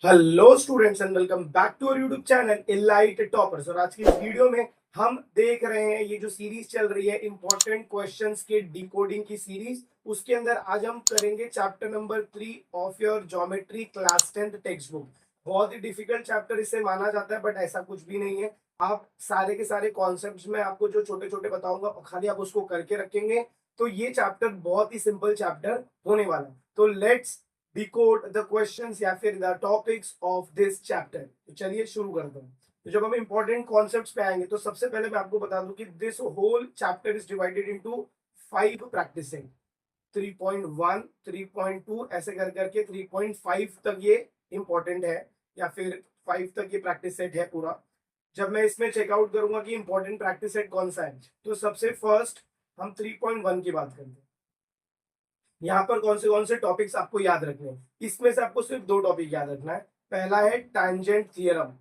Hello students and welcome back to our YouTube channel elite toppers. और आज की इस वीडियो में हम देख रहे हैं ये जो सीरीज चल रही है इंपॉर्टेंट क्वेश्चंस के डिकोडिंग की सीरीज। उसके अंदर आज हम करेंगे chapter number 3 of your geometry class 10th text book. बहुत ही डिफिकल्ट चैप्टर इसे माना जाता है, बट ऐसा कुछ भी नहीं है। आप सारे के सारे कॉन्सेप्ट में आपको जो छोटे छोटे बताऊंगा खाली आप उसको करके रखेंगे तो ये चैप्टर बहुत ही सिंपल चैप्टर होने वाला है। तो लेट्स डिकोड द क्वेश्चंस या फिर the topics of this chapter. तो चलिए शुरू करते हैं। तो जब हम इंपॉर्टेंट कॉन्सेप्ट्स पे आएंगे तो सबसे पहले मैं आपको बता दूं कि this whole chapter is divided into 5 practice set. 3.1 3.2 ऐसे कर करके 3.5 तक ये इंपॉर्टेंट है या फिर 5 तक ये प्रैक्टिस सेट है पूरा। जब मैं इसमें चेकआउट करूंगा कि इंपॉर्टेंट प्रैक्टिस सेट कौन सा है तो सबसे फर्स्ट हम 3.1 की बात करते हैं। यहाँ पर कौन से टॉपिक्स आपको याद रखने हैं। इसमें से आपको सिर्फ 2 टॉपिक याद रखना है। पहला है टैंजेंट थियरम।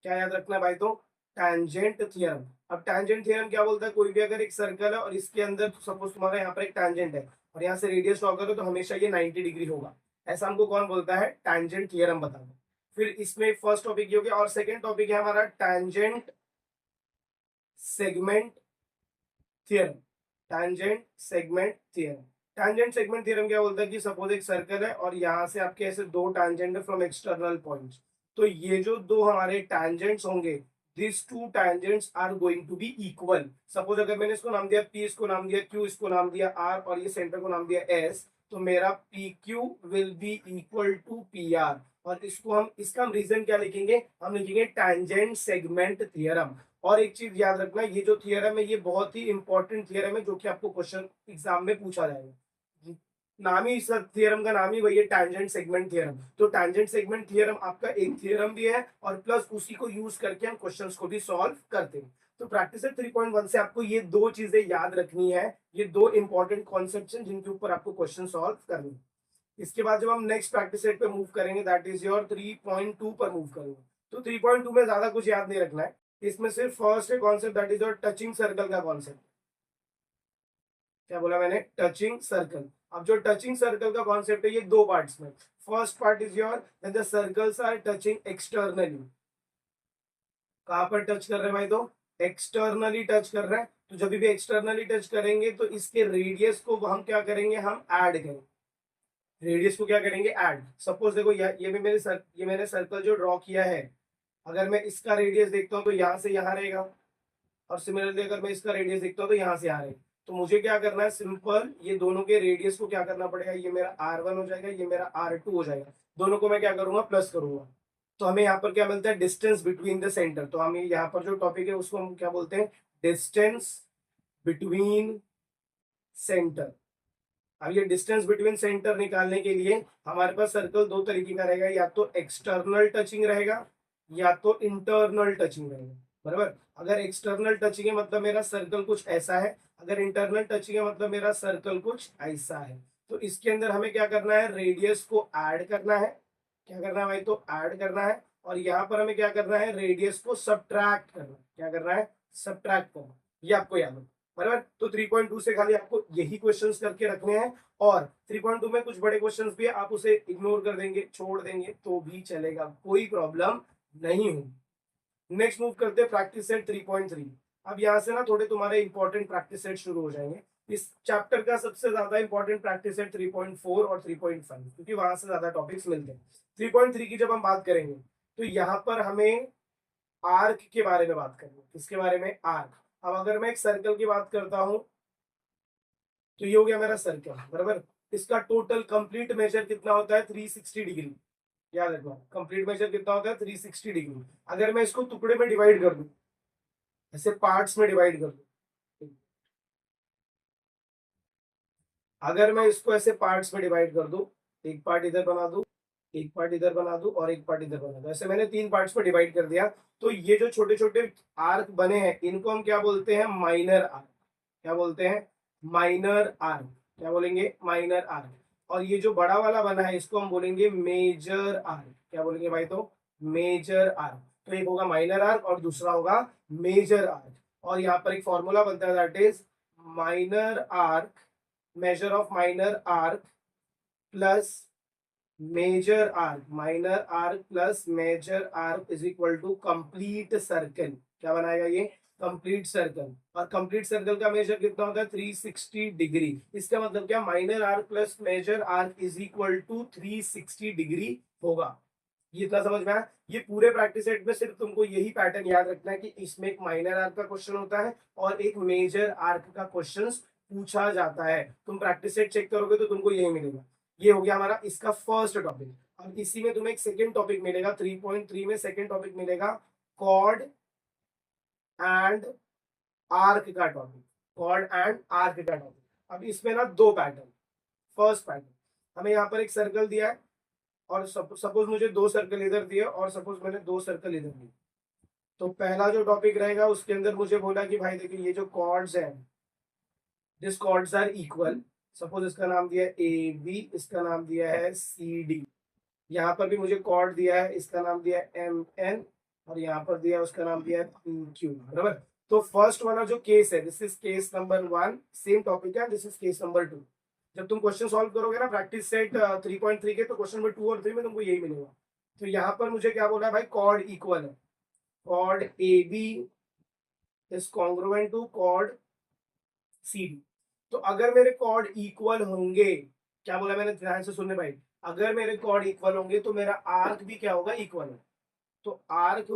क्या याद रखना है भाई? तो टैंजेंट थियरम। अब टैंजेंट थियरम क्या बोलता है? कोई भी अगर एक सर्कल है और इसके अंदर सपोज तुम्हारा यहाँ पर एक टैंजेंट है और यहाँ से रेडियस ड्रॉ करो तो हमेशा ये 90 डिग्री होगा। ऐसा हमको कौन बोलता है? टैंजेंट थियरम बताना। फिर इसमें फर्स्ट टॉपिक ये हो गया और सेकेंड टॉपिक है हमारा tangent segment theorem. Tangent segment theorem. Tangent segment theorem क्या बोलता है कि सपोज एक सर्कल है और यहाँ से आपके ऐसे 2 टैंजेंट है फ्रॉम एक्सटर्नल पॉइंट्स। तो ये जो 2 हमारे टैंजेंट्स होंगे this 2 tangents are going to be equal. Suppose अगर मैंने इसको नाम दिया P, इसको नाम दिया Q, इसको नाम दिया R और ये सेंटर को नाम दिया S, तो मेरा PQ will be equal to PR। और इसको हम इसका हम रीजन क्या लिखेंगे? हम लिखेंगे टैंजेंट सेगमेंट थ्योरम। और एक चीज याद रखना, ये जो थियरम है ये बहुत ही इंपॉर्टेंट थियरम है जो कि आपको क्वेश्चन एग्जाम में पूछा जाएगा। नाम ही इस थियरम का नाम ही वही है टैंजेंट सेगमेंट थियरम। तो टैंजेंट सेगमेंट थियरम आपका एक थियरम भी है और प्लस उसी को यूज करके हम क्वेश्चंस को भी सॉल्व करते हैं। तो प्रैक्टिस 3.1 से आपको ये 2 चीजें याद रखनी है। ये 2 इंपॉर्टेंट कॉन्सेप्ट्स हैं जिनके ऊपर आपको क्वेश्चन सॉल्व करने हैं। इसके बाद जब हम नेक्स्ट प्रैक्टिस सेट पे मूव करेंगे दैट इज योर 3.2 पर मूव करेंगे। तो 3.2 में ज्यादा कुछ याद नहीं रखना है। इसमें सिर्फ फर्स्ट है concept that is your touching circle का कॉन्सेप्ट। क्या बोला मैंने? Touching circle. अब जो टचिंग सर्कल का कॉन्सेप्ट है ये 2 पार्ट्स में। First part is your when the circles are touching externally. कहां पर टच कर रहे हैं भाई? तो एक्सटर्नली टच कर रहे हैं। तो जब भी एक्सटर्नली टच करेंगे तो इसके रेडियस को हम क्या करेंगे? हम ऐड करेंगे। रेडियस को क्या करेंगे? ऐड। सपोज देखो ये मैंने सर्कल जो ड्रॉ किया है, अगर मैं इसका रेडियस देखता हूँ तो यहाँ से यहाँ रहेगा और सिमिलरली अगर मैं इसका रेडियस देखता हूँ तो यहाँ से यहाँ रहेगा। तो मुझे क्या करना है? सिंपल ये दोनों के रेडियस को क्या करना पड़ेगा? ये मेरा R1 हो जाएगा, ये मेरा R2 हो जाएगा। दोनों को मैं क्या करूंगा? प्लस करूंगा। तो हमें यहाँ पर क्या मिलता है? Distance between the centre. तो हमें यहाँ पर जो टॉपिक है उसको हम क्या बोलते हैं? Distance between centre. अब ये डिस्टेंस बिटवीन सेंटर निकालने के लिए हमारे पास सर्कल 2 तरीके का रहेगा, या तो एक्सटर्नल टचिंग रहेगा या तो इंटरनल टचिंग रहेगा। बराबर? अगर एक्सटर्नल टचिंग है मतलब मेरा सर्कल कुछ ऐसा है, अगर इंटरनल टचिंग है मतलब मेरा सर्कल कुछ ऐसा है। तो इसके अंदर हमें क्या करना है? रेडियस को ऐड करना है। क्या करना है भाई? तो ऐड करना है। और यहाँ पर हमें क्या करना है? रेडियस को सब्ट्रैक्ट करना है। क्या करना है? सब्ट्रैक्ट करना। ये आपको याद है। बराबर? तो 3.2 से खाली आपको यही क्वेश्चंस करके रखने हैं। और 3.2 में कुछ बड़े क्वेश्चंस भी है, आप उसे इग्नोर कर देंगे, छोड़ देंगे तो भी चलेगा, कोई प्रॉब्लम नहीं होगी। नेक्स्ट मूव करते हैं प्रैक्टिस सेट 3.3। अब यहाँ से ना थोड़े तुम्हारे इंपॉर्टेंट प्रैक्टिस सेट शुरू हो जाएंगे। इस चैप्टर का सबसे ज्यादा इंपॉर्टेंट प्रैक्टिस सेट 3.4 और 3.5 क्योंकि वहां से ज्यादा टॉपिक्स मिलते हैं। 3.3 की जब हम बात करेंगे तो यहाँ पर हमें आर्क के बारे में बात करनी है। किसके बारे में? आर्क। अब अगर मैं एक सर्कल की बात करता हूं तो ये हो गया मेरा सर्कल। बराबर? इसका टोटल कंप्लीट मेजर कितना होता है? 360 डिग्री। याद रखना, कंप्लीट मेजर कितना होता है? 360 डिग्री। अगर मैं इसको टुकड़े में डिवाइड कर दूं, ऐसे पार्ट्स में डिवाइड कर दूं, अगर मैं इसको ऐसे पार्ट्स में डिवाइड कर दूं, एक पार्ट इधर बना दूं, एक पार्ट इधर बना दूं और एक पार्ट इधर बना दूं, ऐसे मैंने 3 पार्ट्स में डिवाइड कर दिया। तो ये जो छोटे छोटे आर्क बने हैं इनको हम क्या बोलते हैं? Minor arc. क्या बोलते हैं? Minor arc. क्या बोलेंगे? Minor arc. और ये जो बड़ा वाला बना है इसको हम बोलेंगे मेजर आर्क। क्या बोलेंगे भाई? तो मेजर आर्क। तो एक होगा माइनर आर्क और दूसरा होगा मेजर आर्क। और यहाँ पर एक फॉर्मूला बनता है that is minor arc, measure of minor arc plus major arc minor arc plus major arc is equal to complete circle. क्या बनाएगा ये? Complete circle. और कंप्लीट सर्कल का मेजर कितना होता है? 360 डिग्री। इसका मतलब क्या? Minor arc plus major arc is equal to 360 degree होगा। ये इतना समझ में आया? ये पूरे प्रैक्टिस सेट में सिर्फ तुमको यही पैटर्न याद रखना है कि इसमें एक माइनर आर्क का क्वेश्चन होता है और एक मेजर आर्क का क्वेश्चन पूछा जाता है। तुम प्रैक्टिस सेट चेक करोगे तो तुमको यही मिलेगा। ये हो गया हमारा इसका फर्स्ट टॉपिक। अब इसी में तुम्हें एक सेकेंड टॉपिक मिलेगा 3.3 में। सेकेंड टॉपिक मिलेगा कॉर्ड एंड आर्क का टॉपिक। कॉर्ड एंड आर्क का टॉपिक। अब इसमें ना दो पैटर्न। फर्स्ट पैटर्न, हमें यहाँ पर एक सर्कल दिया है और सपोज मुझे दो सर्कल इधर दिए और सपोज मैंने दो सर्कल इधर दिए। तो पहला जो टॉपिक रहेगा उसके अंदर मुझे बोला कि भाई देखिए ये जो कॉर्ड्स हैं, this chords are equal. Suppose इसका नाम दिया है ए बी, इसका नाम दिया है सी डी। यहाँ पर भी मुझे कॉर्ड दिया है, इसका नाम दिया है एम एन, और यहाँ पर दिया है उसका नाम दिया है पी क्यू। बराबर। तो फर्स्ट वाला जो केस है, this is case number 1, same topic है। This is case number 2। जब तुम क्वेश्चन सॉल्व करोगे ना प्रैक्टिस सेट 3.3 के, तो क्वेश्चन नंबर 2 और 3 में तुमको यही मिलेगा। तो यहाँ पर मुझे क्या बोला है भाई? कॉर्ड इक्वल है। Chord A B is congruent to chord C D. तो अगर मेरे कॉर्ड इक्वल होंगे, क्या बोला मैंने? ध्यान से सुनने भाई। अगर मेरे कॉर्ड इक्वल होंगे तो मेरा आर्क भी क्या होगा? इक्वल है। तो आर्क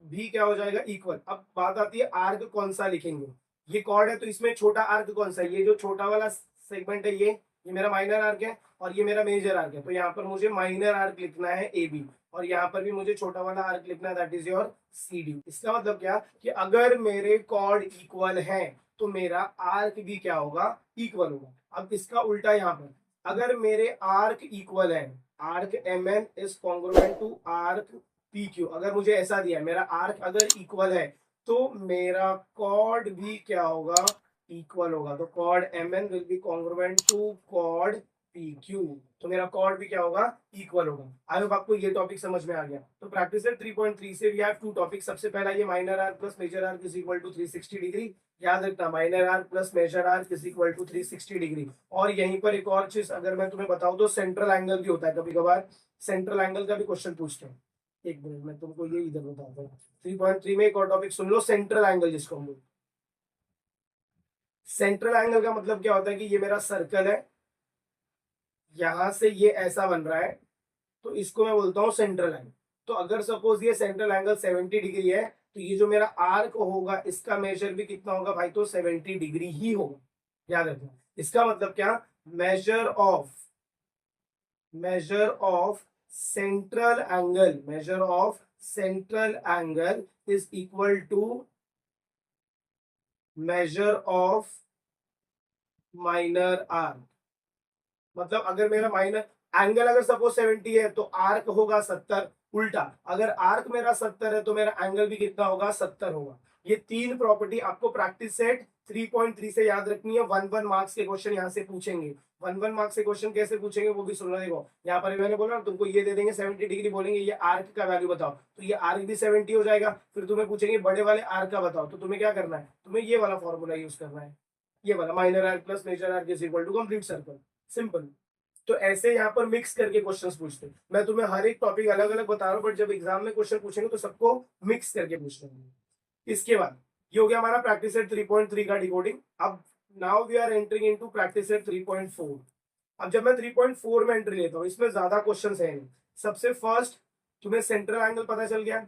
भी क्या हो जाएगा? इक्वल। अब बात आती है आर्क कौन सा लिखेंगे। ये कॉर्ड है तो इसमें छोटा आर्क कौन सा है? ये जो छोटा वाला सेगमेंट है, ये मेरा माइनर आर्क है और ये मेरा मेजर आर्क है। तो यहाँ पर मुझे माइनर आर्क लिखना है ए बी, और यहाँ पर भी मुझे छोटा वाला आर्क लिखना है, that is your C D. इसका मतलब क्या कि अगर मेरे कॉर्ड इक्वल हैं तो मेरा आर्क भी क्या होगा? इक्वल होगा। अब इसका उल्टा यहाँ पर, अगर मेरे आर्क इक्वल है, arc M N is congruent to arc P Q, अगर मुझे ऐसा दिया है, मेरा आर्क अगर इक्वल है तो मेरा कॉर्ड भी क्या होगा? इक्वल होगा। तो chord M N will be congruent to chord P Q. तो मेरा कॉर्ड भी क्या होगा? इक्वल होगा। आई होप आपको ये टॉपिक समझ में आ गया। तो प्रैक्टिस 3.3 से वी हैव टू टॉपिक। सबसे पहला ये minor arc plus major arc is equal to 360 degree. याद रखना, minor arc plus major arc is equal to 360 degree. और यहीं पर एक और चीज अगर मैं तुम्हें बताऊं तो सेंट्रल एंगल भी होता है कभी कभार। सेंट्रल एंगल का भी क्वेश्चन पूछते हैं। एक मिनट में तुमको ये इधर बताता हूँ। 3.3 में एक और टॉपिक सुन लो, सेंट्रल एंगल जिसको हम बोलते। सेंट्रल एंगल का मतलब क्या होता है कि ये मेरा सर्कल है, यहां से ये ऐसा बन रहा है, तो इसको मैं बोलता हूँ सेंट्रल एंगल। तो अगर सपोज ये सेंट्रल एंगल 70 डिग्री है, तो ये जो मेरा आर्क होगा इसका मेजर भी कितना होगा भाई? तो 70 डिग्री ही होगा। याद रखना। इसका मतलब क्या? Measure of measure of measure of central angle is equal to measure of minor arc। मतलब अगर मेरा माइनर एंगल अगर सपोज 70 है तो आर्क होगा 70। उल्टा, अगर आर्क मेरा 70 है तो मेरा एंगल भी कितना होगा? 70 होगा। ये तीन प्रॉपर्टी आपको प्रैक्टिस सेट 3.3 से याद रखनी है। 1 मार्क्स के क्वेश्चन यहाँ से पूछेंगे। 1 मार्क्स के क्वेश्चन कैसे पूछेंगे वो भी सुनना। देखो यहाँ पर मैंने बोला ना, तुमको ये दे देंगे 70 डिग्री, बोलेंगे ये आर्क का वैल्यू बताओ, तो ये आर्क भी 70 हो जाएगा। फिर तुम्हें पूछेंगे बड़े वाले आर्क का बताओ, तो तुम्हें क्या करना है? तुम्हें ये वाला फॉर्मूला यूज करना है, ये वाला minor arc plus major arc is equal to complete circle. Simple. तो ऐसे यहाँ पर मिक्स करके क्वेश्चंस पूछते हैं। मैं तुम्हें हर एक टॉपिक अलग अलग बता रहा हूँ, बट जब एग्जाम में क्वेश्चन पूछेंगे तो सबको मिक्स करके पूछ लेंगे। इसके बाद ये हो गया हमारा प्रैक्टिस सेट 3.3 का डिकोडिंग। अब now we are entering into practice set 3.4। अब जब मैं 3.4 में एंट्री लेता हूँ, इसमें ज्यादा क्वेश्चन है नहीं। सबसे फर्स्ट तुम्हें सेंट्रल एंगल पता चल गया।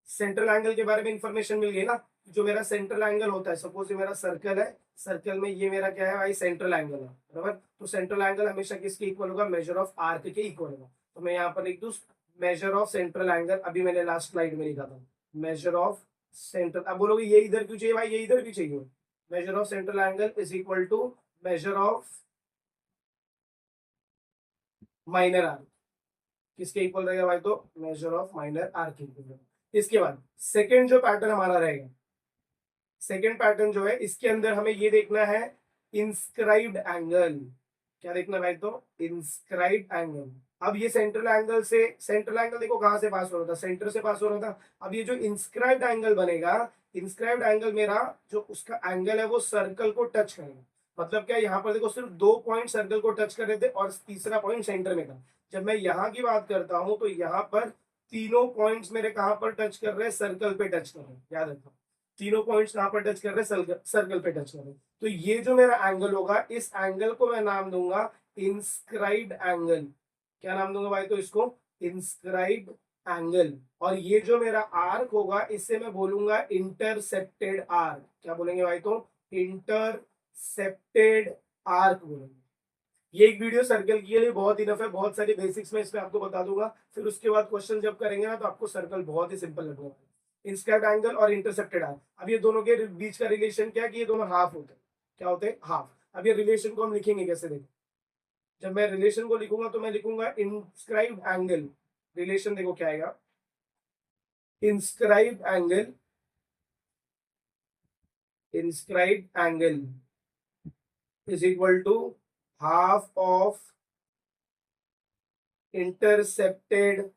सेंट्रल एंगल के बारे में इंफॉर्मेशन मिल गई ना। जो मेरा सेंट्रल एंगल होता है, सपोज ये मेरा सर्कल है, सर्कल में ये मेरा क्या है भाई? सेंट्रल एंगल है। बराबर। तो सेंट्रल एंगल हमेशा किसके इक्वल होगा? मेजर ऑफ आर्क के इक्वल होगा। तो मैं यहाँ पर लिख दूं मेजर ऑफ सेंट्रल एंगल। अभी मैंने लास्ट स्लाइड में लिखा था मेजर ऑफ सेंट्रल। अब बोलोगे ये इधर क्यों चाहिए भाई? ये इधर क्यों चाहिए? Measure of central angle is equal to measure of minor arc. किसके इक्वल रहेगा भाई? तो मेजर ऑफ माइनर आर्क के इक्वल। इसके बाद सेकेंड जो पैटर्न हमारा रहेगा, सेकेंड पैटर्न जो है इसके अंदर हमें ये देखना है इंस्क्राइब्ड एंगल। क्या देखना भाई? तो इंस्क्राइब्ड एंगल। अब ये सेंट्रल एंगल से, सेंट्रल एंगल देखो कहां से पास हो रहा था? सेंटर से पास हो रहा था। अब ये जो इंस्क्राइब्ड एंगल बनेगा, इंस्क्राइब्ड एंगल मेरा जो उसका एंगल है वो सर्कल को टच करेगा। मतलब क्या, यहाँ पर देखो सिर्फ 2 पॉइंट सर्कल को टच कर रहे थे और तीसरा पॉइंट सेंटर में था। जब मैं यहाँ की बात करता हूँ तो यहाँ पर तीनों पॉइंट्स मेरे कहाँ पर टच कर रहे हैं, सर्कल पे टच कर रहे हैं। याद रखो तीनों पॉइंट्स कहाँ पर टच कर रहे हैं, सर्कल पे टच कर रहे हैं। तो ये जो मेरा एंगल होगा, इस एंगल को मैं नाम दूंगा इंस्क्राइब्ड एंगल। क्या नाम दूंगा भाई, तो इसको इंस्क्राइब्ड एंगल। और ये जो मेरा आर्क होगा इससे मैं बोलूंगा इंटरसेप्टेड आर्क। क्या बोलेंगे भाई, तो इंटरसेप्टेड आर्क बोलेंगे। ये एक वीडियो सर्कल के लिए बहुत इनफ है, बहुत सारी बेसिक्स में इसमें आपको बता दूंगा। फिर उसके बाद क्वेश्चन जब करेंगे ना तो आपको सर्कल बहुत ही सिंपल लगेगा। इंस्क्राइब्ड एंगल और इंटरसेप्टेड आर्क, अब ये दोनों के बीच का रिलेशन क्या है कि ये दोनों हाफ होते हैं। क्या होते हैं, हाफ। अब ये रिलेशन को हम लिखेंगे कैसे, देखो जब मैं रिलेशन को लिखूंगा तो मैं लिखूंगा इंस्क्राइब्ड एंगल। रिलेशन देखो क्या आएगा, inscribed angle, inscribed angle is equal to half of intercepted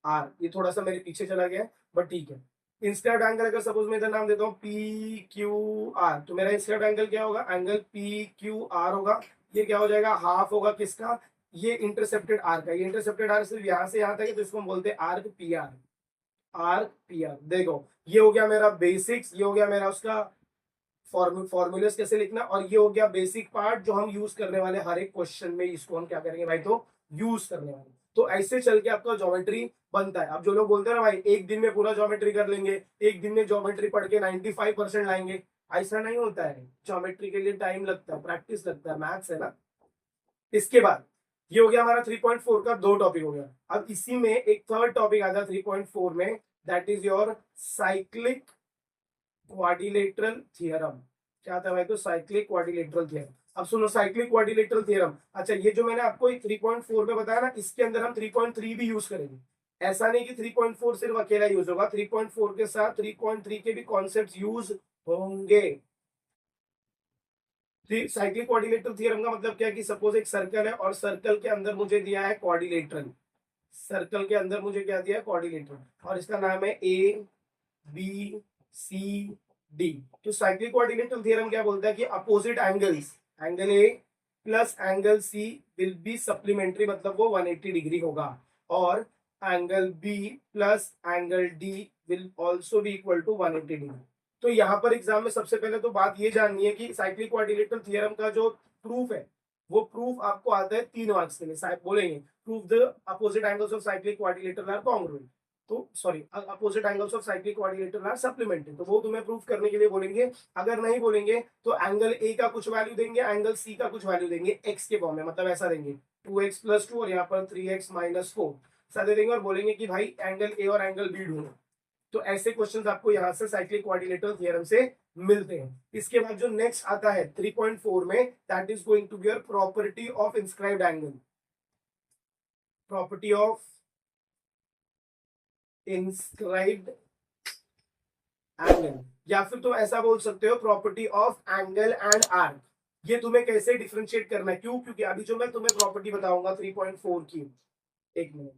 arc. ये थोड़ा सा मेरे पीछे चला गया है बट ठीक है। इंस्क्राइब्ड एंगल अगर सपोज मैं इधर नाम देता हूँ पी क्यू आर, तो मेरा इंस्क्राइब्ड एंगल क्या होगा, एंगल पी क्यू आर होगा। ये क्या हो जाएगा, हाफ होगा किसका, ये इंटरसेप्टेड आर का। ये इंटरसेप्टेड आर सिर्फ यहाँ से यहाँ तक है तो इसको हम बोलते हैं arc P R. Arc P R, देखो ये हो गया मेरा बेसिक्स, ये हो गया मेरा उसका फॉर्मूलेस कैसे लिखना, और ये हो गया बेसिक पार्ट जो हम यूज करने वाले हर एक क्वेश्चन में। इसको हम क्या करेंगे भाई, तो यूज करने वाले। तो ऐसे चल के आपका ज्योमेट्री बनता है। अब जो लोग बोलते हैं ना भाई एक दिन में पूरा ज्योमेट्री कर लेंगे, एक दिन में ज्योमेट्री पढ़ के 95% लाएंगे, ऐसा नहीं होता है। ज्योमेट्री के लिए टाइम लगता है, प्रैक्टिस लगता है, मैथ्स है ना। इसके बाद ये हो गया हमारा 3.4 का दो टॉपिक हो गया। अब इसी में एक थर्ड टॉपिक आता है 3.4 में, that is your cyclic quadrilateral theorem. क्या आता है भाई, तो साइक्लिक क्वाड्रिलेटरल थ्योरम। अब सुनो साइक्लिक क्वाड्रिलेटरल थ्योरम। अच्छा ये जो मैंने आपको 3.4 में बताया ना, इसके अंदर हम 3.3 भी यूज करेंगे। ऐसा नहीं कि 3.4 सिर्फ अकेला यूज होगा, 3.4 के साथ 3.3 के भी कॉन्सेप्ट यूज होंगे। साइक्लिक क्वाड्रिलेटरल थ्योरम का मतलब क्या है कि सपोज एक सर्कल है और सर्कल के अंदर मुझे दिया है क्वाड्रिलेटरल। सर्कल के अंदर मुझे क्या दिया है, क्वाड्रिलेटरल, और इसका नाम है ए बी सी डी। तो साइक्लिक क्वाड्रिलेटरल थ्योरम क्या बोलता है कि opposite angles, angle A plus angle C will be supplementary, मतलब वो 180 डिग्री होगा, और angle B plus angle D will also be equal to 180 degree. तो यहाँ पर एग्जाम में सबसे पहले तो बात ये जाननी है कि साइक्लिक क्वाड्रिलेटरल थ्योरम का जो प्रूफ है, वो प्रूफ आपको आता है 3 मार्क्स के लिए। बोलेंगे proof the opposite angles of cyclic quadrilateral are congruent, तो sorry opposite angles of cyclic quadrilateral are supplementary, तो वो तुम्हें प्रूफ करने के लिए बोलेंगे। अगर नहीं बोलेंगे तो एंगल ए का कुछ वैल्यू देंगे, एंगल सी का कुछ वैल्यू देंगे एक्स के फॉर्म में, मतलब ऐसा देंगे 2x + 2 और यहाँ पर 3x - 4 ऐसा दे देंगे, और बोलेंगे कि भाई एंगल ए और एंगल बी ढूंढो। तो ऐसे क्वेश्चंस आपको यहाँ से साइक्लिक क्वाड्रिलेटरल थ्योरम से मिलते हैं। इसके बाद जो नेक्स्ट आता है 3.4 में, that is going to be your property of inscribed angle. Property of inscribed angle, या फिर तुम ऐसा बोल सकते हो property of angle and arc. ये तुम्हें कैसे डिफरेंशिएट करना है, क्यों, क्योंकि अभी जो मैं तुम्हें प्रॉपर्टी बताऊंगा 3.4 की, एक मिनट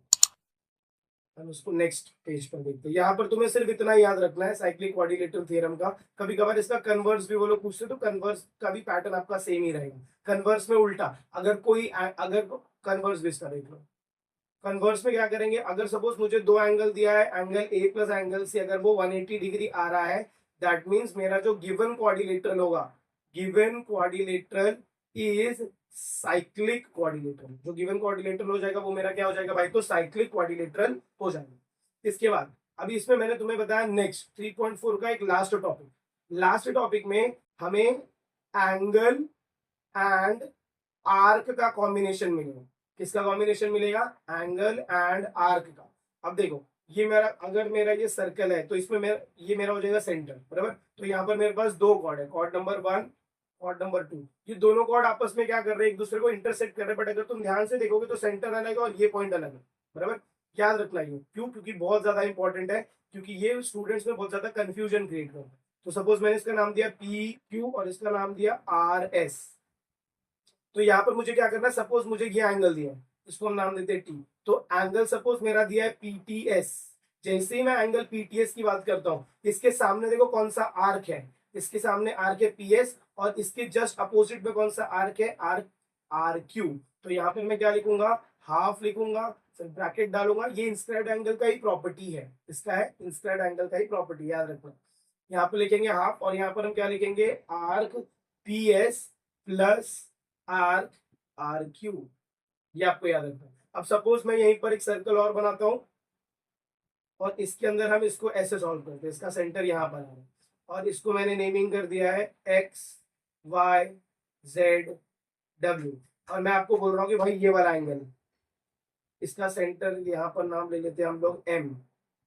हम उसको नेक्स्ट पेज पर देखते हैं। यहाँ पर तुम्हें सिर्फ इतना याद रखना है साइक्लिक क्वाड्रिलेटरल थ्योरम का। कभी कभार इसका कन्वर्स भी वो लोग पूछते, तो कन्वर्स का भी पैटर्न आपका सेम ही रहेगा। कन्वर्स में उल्टा, अगर कन्वर्स भी इसका देख लो, कन्वर्स में क्या करेंगे, अगर सपोज मुझे दो एंगल दिया है, angle A plus angle C, अगर वो 180 डिग्री आ रहा है, दैट मीन्स मेरा जो गिवन क्वाड्रिलेटरल होगा, given quadrilateral is cyclic quadrilateral. जो गिवन क्वाड्रिलेटरल हो जाएगा वो मेरा क्या हो जाएगा भाई, तो साइक्लिक क्वाड्रिलेटरल हो जाएगा। इसके बाद अभी इसमें मैंने तुम्हें बताया नेक्स्ट 3.4 का एक लास्ट टॉपिक। लास्ट टॉपिक में हमें एंगल एंड आर्क का कॉम्बिनेशन मिलेगा। किसका कॉम्बिनेशन मिलेगा, एंगल एंड आर्क का। अब देखो ये मेरा, अगर मेरा ये सर्कल है तो इसमें ये मेरा हो जाएगा सेंटर, बराबर। तो यहाँ पर मेरे पास दो कॉर्ड है, कॉर्ड नंबर 1, कॉर्ड नंबर 2। ये दोनों कॉर्ड आपस में क्या कर रहे हैं, एक दूसरे को इंटरसेक्ट कर रहे हैं, बट अगर तुम ध्यान से देखोगे तो सेंटर अलग है और ये पॉइंट अलग है, बराबर। याद रखना ये, क्यों, क्योंकि बहुत ज्यादा इंपॉर्टेंट है, क्योंकि ये स्टूडेंट्स में बहुत ज्यादा कंफ्यूजन क्रिएट करता है। तो सपोज मैंने इसका नाम दिया पी क्यू और इसका नाम दिया आर एस। तो यहाँ पर मुझे क्या करना है, सपोज मुझे ये एंगल दिया है, इसको हम नाम देते हैं टी। तो एंगल सपोज मेरा दिया है पीटीएस। जैसे ही मैं एंगल पीटीएस की बात करता हूँ, इसके सामने देखो कौन सा आर्क है, इसके सामने आर्क है PS, और इसके जस्ट अपोजिट में कौन सा आर्क है, RQ। तो यहाँ पे मैं क्या लिखूंगा, हाफ लिखूंगा, फिर ब्रैकेट डालूंगा। ये इंस्क्राइब्ड एंगल का ही प्रॉपर्टी है, इसका है इंस्क्राइब्ड एंगल का ही प्रॉपर्टी, याद रखना। यहाँ पे लिखेंगे हाफ, और यहाँ पर हम क्या लिखेंगे, arc PS plus arc RQ। ये आपको याद रखना है। अब सपोज मैं यहीं पर एक सर्कल और बनाता हूं, और इसके अंदर हम इसको ऐसे सॉल्व करते हैं, इसका सेंटर यहाँ पर है, और इसको मैंने नेमिंग कर दिया है XYZ W। और मैं आपको बोल रहा हूँ कि भाई ये वाला एंगल, इसका सेंटर यहाँ पर नाम ले लेते हैं हम लोग M।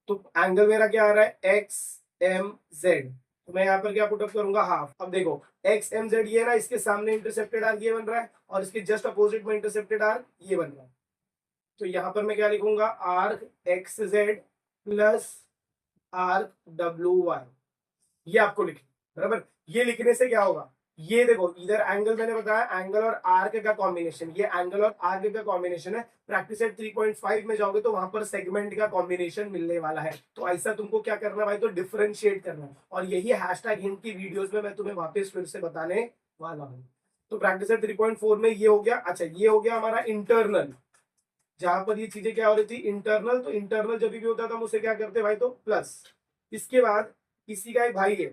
तो एंगल मेरा क्या आ रहा है, XMZ। तो मैं यहाँ पर क्या पुटअप करूंगा, हाफ। अब देखो XMZ ये ना, इसके सामने इंटरसेप्टेड आर्क ये बन रहा है, और इसके जस्ट अपोजिट में इंटरसेप्टेड आर्क ये बन रहा है। तो यहाँ पर मैं क्या लिखूंगा, arc XZ plus arc WY। ये आपको लिखना, बराबर। ये लिखने से क्या होगा, ये देखो इधर एंगल मैंने बताया, एंगल और आर्क का कॉम्बिनेशन, ये एंगल और आर्क का कॉम्बिनेशन है। प्रैक्टिस सेट 3.5 में जाओगे तो वहां पर सेगमेंट का कॉम्बिनेशन मिलने वाला है। तो ऐसा तुमको क्या करना है भाई, तो डिफरेंशिएट करना है, और यही हैशटैग हिंट की वीडियोस में मैं तुम्हें वापस फिर से बताने वाला हूँ। तो प्रैक्टिस सेट 3.4 में ये हो गया। अच्छा, ये हो गया हमारा इंटरनल, जहां पर ये चीजें क्या हो रही थी, इंटरनल। तो इंटरनल जब भी होता था हम उसे क्या करते भाई, तो प्लस। इसके बाद इसी का एक भाई है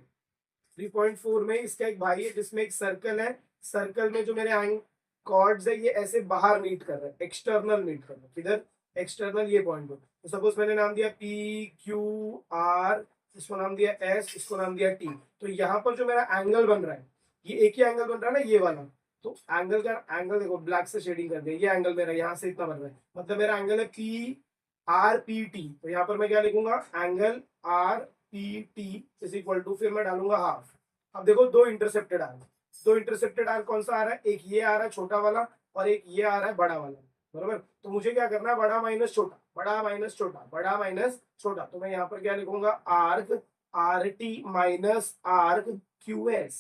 3.4 में, इसका एक भाई है जिसमें एक सर्कल है। सर्कल में जो मेरे कॉर्ड्स है ये ऐसे बाहर मीट कर रहे हैं, एक्सटर्नल मीट कर रहे हैं, किधर, एक्सटर्नल ये पॉइंट को। तो सपोज मैंने नाम दिया PQR, इसको नाम दिया S, इसको नाम दिया T। तो यहाँ पर जो मेरा एंगल बन रहा है, ये एक ही एंगल बन रहा है ना, ये वाला। तो एंगल का एंगल देखो, ब्लैक से शेडिंग कर दिया, ये एंगल मेरा यहाँ से इतना बन रहा है, मतलब मेरा एंगल है PRPT। तो यहाँ पर मैं क्या लिखूंगा, angle RPT is equal to, फिर मैं डालूंगा हाफ। अब देखो दो इंटरसेप्टेड आर्क, दो इंटरसेप्टेड आर्क कौन सा आ रहा है, एक ये आ रहा है छोटा वाला, और एक ये आ रहा है बड़ा वाला, बराबर। तो मुझे क्या करना है, बड़ा माइनस छोटा, बड़ा माइनस छोटा, बड़ा माइनस छोटा। तो मैं यहाँ पर क्या लिखूंगा, arc RT minus arc QS,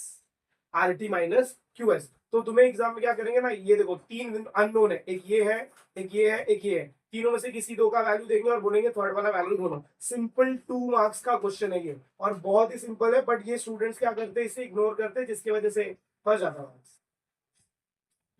RT minus QS। तो तुम्हें एग्जाम में क्या करेंगे ना, ये देखो तीन अननोन है, एक ये है, एक ये है, एक ये है। तीनों में से किसी दो का वैल्यू देंगे और बोलेंगे थर्ड वाला वैल्यू ढूंढो। सिंपल 2 मार्क्स का क्वेश्चन है ये, और बहुत ही सिंपल है, बट ये स्टूडेंट्स क्या करते हैं, इसे इग्नोर करते हैं, जिसकी वजह से फंस जाता है।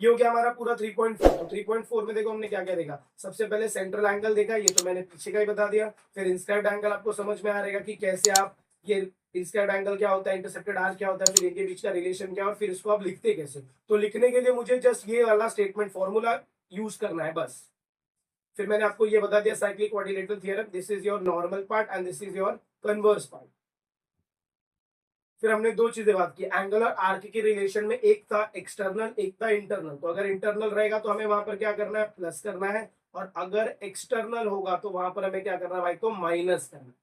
ये हो गया हमारा पूरा 3.4। तो 3.4 में देखो हमने क्या क्या देखा, सबसे पहले सेंट्रल एंगल देखा, ये तो मैंने पीछे का ही बता दिया। फिर इंस्क्राइब्ड एंगल आपको समझ में आ रहेगा कि कैसे आप, ये इंस्क्राइब्ड एंगल क्या होता है, इंटरसेप्टेड आर्क क्या होता है, फिर इनके बीच का रिलेशन क्या, और फिर इसको आप लिखते कैसे। तो लिखने के लिए मुझे जस्ट ये वाला स्टेटमेंट फॉर्मूला यूज करना है बस। फिर मैंने आपको ये बता दिया cyclic quadrilateral theorem, this is your normal part and this is your converse part. फिर हमने दो चीजें बात की, एंगल और आर्क के रिलेशन में, एक था एक्सटर्नल, एक था इंटरनल। तो अगर इंटरनल रहेगा तो हमें वहां पर क्या करना है, प्लस करना है, और अगर एक्सटर्नल होगा तो वहां पर हमें क्या करना है भाई, तो माइनस करना है।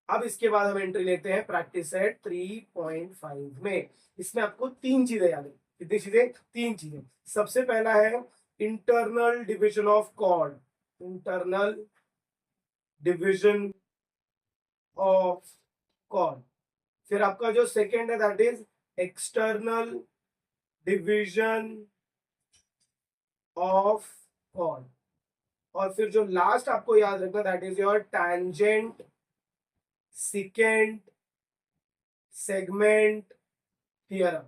अब इसके बाद हम एंट्री लेते हैं प्रैक्टिस सेट 3.5 में। इसमें आपको तीन चीजें याद है, कितनी चीजें, तीन चीजें। सबसे पहला है internal division of chord, internal division of chord. फिर आपका जो सेकेंड है that is external division of chord. और फिर जो लास्ट आपको याद रखना that is your tangent secant segment theorem.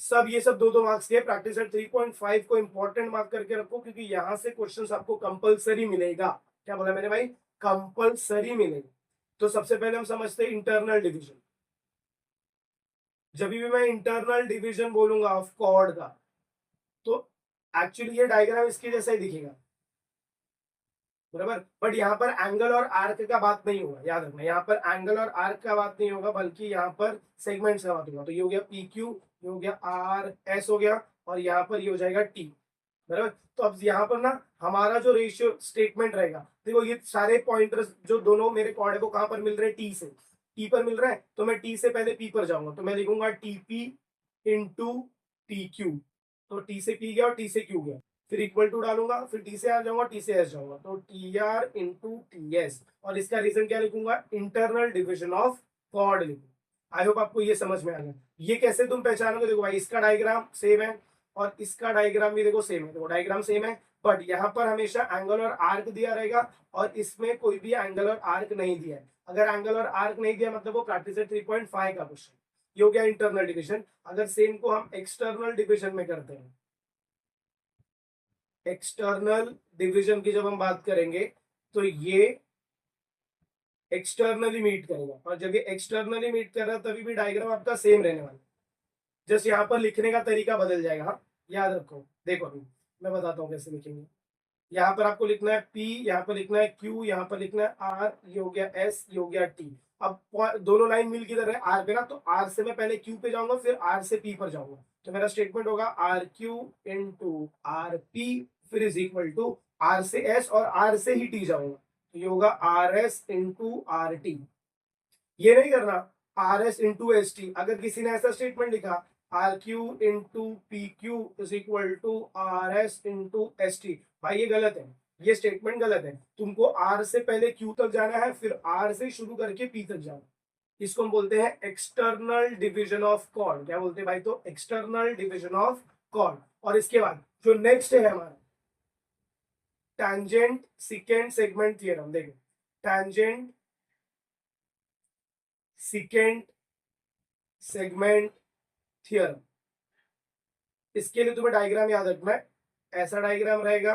सब ये सब दो दो मार्क्स के। प्रैक्टिस सेट 3.5 को इंपॉर्टेंट मार्क करके रखो, क्योंकि यहां से क्वेश्चंस आपको कंपलसरी मिलेगा। क्या बोला मैंने भाई, कंपलसरी मिलेगा। तो सबसे पहले हम समझते हैं इंटरनल डिविजन। जब भी मैं इंटरनल डिवीजन बोलूंगा ऑफ कॉर्ड का, तो एक्चुअली ये डायग्राम इसके जैसा ही दिखेगा, बराबर। बट यहाँ पर एंगल और आर्क का बात नहीं होगा, याद रखना, यहाँ पर एंगल और आर्क का बात नहीं होगा, बल्कि यहाँ पर सेगमेंट्स का बात होगा। तो ये हो गया PQ, ये हो गया RS हो गया, और यहाँ पर ये हो जाएगा T, बराबर। तो अब यहाँ पर ना हमारा जो रेशियो स्टेटमेंट रहेगा, देखो ये सारे पॉइंटर्स जो दोनों मेरे कॉर्ड है वो कहाँ पर मिल रहे हैं, T से, T पर मिल रहा है। तो मैं T से पहले P पर जाऊंगा, तो मैं लिखूंगा TP इंटू TQ। तो T से P गया और T से Q गया, फिर इक्वल टू डालूंगा, फिर T से R जाऊंगा, T से S जाऊंगा, तो TR इंटू TS। और इसका रीजन क्या लिखूंगा, इंटरनल डिविजन ऑफ कॉर्ड लिखूंगा। आई होप आपको ये समझ में आ गया। ये कैसे तुम पहचानोगे, देखो भाई इसका डायग्राम सेम है और इसका डायग्राम भी देखो सेम है, देखो डायग्राम सेम है, बट यहाँ पर हमेशा एंगल और आर्क दिया रहेगा, और इसमें कोई भी एंगल और आर्क नहीं दिया है। अगर एंगल और आर्क नहीं दिया मतलब वो प्रैक्टिस 3.5 का क्वेश्चन। ये हो गया इंटरनल डिविजन। अगर सेम को हम एक्सटर्नल डिविजन में करते हैं, एक्सटर्नल डिविजन की जब हम बात करेंगे तो ये एक्सटर्नली मीट करेगा, और जब ये एक्सटर्नली मीट कर रहा है तभी भी डायग्राम आपका सेम रहने वाला है, जस्ट यहाँ पर लिखने का तरीका बदल जाएगा। हाँ, याद रखो। देखो अभी मैं बताता हूँ कैसे लिखेंगे। यहाँ पर आपको लिखना है P, यहाँ पर लिखना है Q, यहाँ पर लिखना है R, ये हो गया S, ये हो गया T। अब दोनों लाइन मिल किधर है? R पे ना, तो R से मैं पहले Q पे जाऊंगा, फिर R से P पर जाऊंगा, तो मेरा स्टेटमेंट होगा RQ इंटू RP, फिर इज इक्वल टू R से S और R से ही T जाऊंगा, तो ये होगा RS इंटू RT। ये नहीं करना RS इंटू ST। अगर किसी ने ऐसा स्टेटमेंट लिखा RQ into PQ is equal to RS into ST, भाई ये गलत है, ये स्टेटमेंट गलत है। तुमको R से पहले Q तक जाना है, फिर R से शुरू करके P तक जाना। इसको हम बोलते हैं एक्सटर्नल डिविजन ऑफ कॉर्ड। क्या बोलते हैं भाई? तो एक्सटर्नल डिविजन ऑफ कॉर्ड। और इसके बाद जो नेक्स्ट है हमारा टैंजेंट सिकेंड सेगमेंट थ्योरम। देखो टैंजेंट सिकेंड सेगमेंट थ्योरम, इसके लिए तुम्हें डायग्राम याद रखना है। ऐसा डायग्राम रहेगा,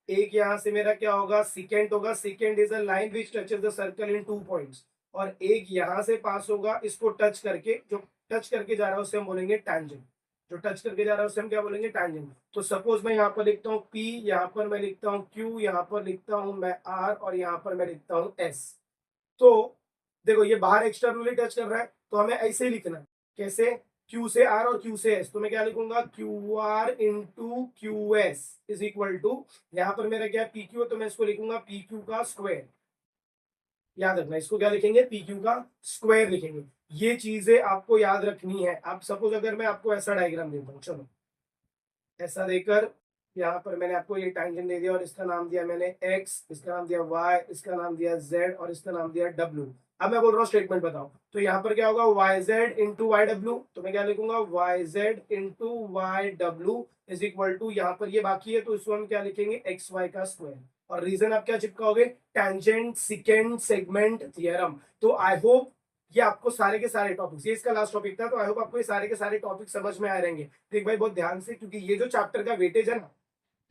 एक यहां से मेरा क्या होगा? सिकेंट होगा। Secant is a line which touches the circle in 2 points, और एक यहां से पास होगा, इसको टच करके, जो टच करके जा रहा है उसे हम बोलेंगे टैंजेंट। जो टच करके जा रहा है उसे हम क्या बोलेंगे? टैंजेंट। तो सपोज मैं यहाँ पर लिखता हूँ P, यहाँ पर मैं लिखता हूँ Q, यहाँ पर लिखता हूँ मैं R, और यहाँ पर मैं लिखता हूँ S। तो देखो ये बाहर एक्सटर्नली टच कर रहा है, तो हमें ऐसे ही लिखना है। कैसे? Q से R और Q से S, तो मैं क्या लिखूंगा? QR into QS is equal to, यहाँ पर मेरा क्या PQ है, तो मैं इसको लिखूंगा PQ का स्क्वायर। याद रखना, इसको क्या लिखेंगे? PQ का स्क्वायर लिखेंगे। ये चीजें आपको याद रखनी है। आप सपोज अगर मैं आपको ऐसा डायग्राम देता हूँ, चलो ऐसा देकर, यहाँ पर मैंने आपको ये टैंजेंट दे दिया, और इसका नाम दिया मैंने x, इसका नाम दिया y, इसका नाम दिया z, और इसका नाम दिया w। अब मैं बोल रहा हूँ स्टेटमेंट बताओ, तो यहाँ पर क्या होगा? yz इंटू वाई डब्ल्यू, तो मैं क्या लिखूंगा? yz into Y W is equal to, यहाँ पर ये बाकी है तो इसको हम क्या लिखेंगे? xy का स्क्वायर। और रीजन आप क्या चिपकाओगे? Tangent secant segment theorem. तो आई होप ये आपको सारे के सारे टॉपिक्स, ये इसका लास्ट टॉपिक था, तो आई होप आपको ये सारे के सारे टॉपिक समझ में आ रहेंगे। देख भाई बहुत ध्यान से, क्योंकि ये जो चैप्टर का वेटेज है ना,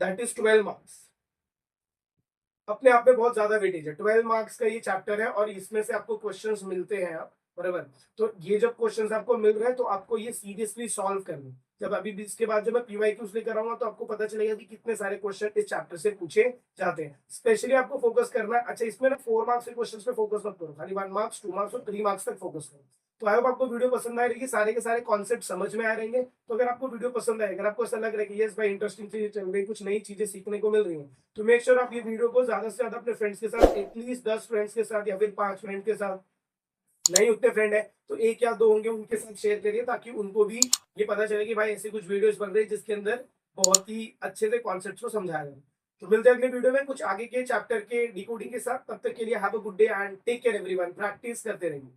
दैट इज 12 मार्क्स। अपने आप में बहुत ज्यादा वेटेज है, 12 मार्क्स का ये चैप्टर है, और इसमें से आपको क्वेश्चंस मिलते हैं आप बराबर। तो ये जब क्वेश्चंस आपको मिल रहे हैं तो आपको ये सीरियसली सॉल्व करने, जब अभी भी इसके बाद जब मैं पीवाईक्यूज लेकर आऊंगा तो आपको पता चलेगा कि कितने सारे क्वेश्चन इस चैप्टर से पूछे जाते हैं। स्पेशली आपको फोकस करना है, अच्छा इसमें ना 4 मार्क्स के क्वेश्चन पे फोकस मत करो, खाली 1 मार्क्स 2 मार्क्स और 3 मार्क्स तक फोकस करो। तो आई होप आपको वीडियो पसंद आ रही है, सारे के सारे कॉन्सेप्ट समझ में आ रहेंगे। तो अगर आपको वीडियो पसंद आए, अगर आपको ऐसा लग रहा है कि यस भाई इंटरेस्टिंग चीजें चल रही है, कुछ नई चीजें सीखने को मिल रही है, तो मेक श्योर आप ये वीडियो को ज्यादा से ज्यादा अपने फ्रेंड्स के साथ, एटलीस्ट 10 फ्रेंड्स के साथ या फिर 5 फ्रेंड के साथ, नहीं उतने फ्रेंड है तो 1 या 2 होंगे, उनके साथ शेयर करिए, ताकि उनको भी ये पता चले कि भाई ऐसी कुछ वीडियोस बन रही है जिसके अंदर बहुत ही अच्छे से कॉन्सेप्ट को समझाया जाए। तो मिलते हैं अगले वीडियो में कुछ आगे के चैप्टर के डिकोडिंग के साथ। तब तक के लिए have a good day and take care everyone. Practice करते रहिए।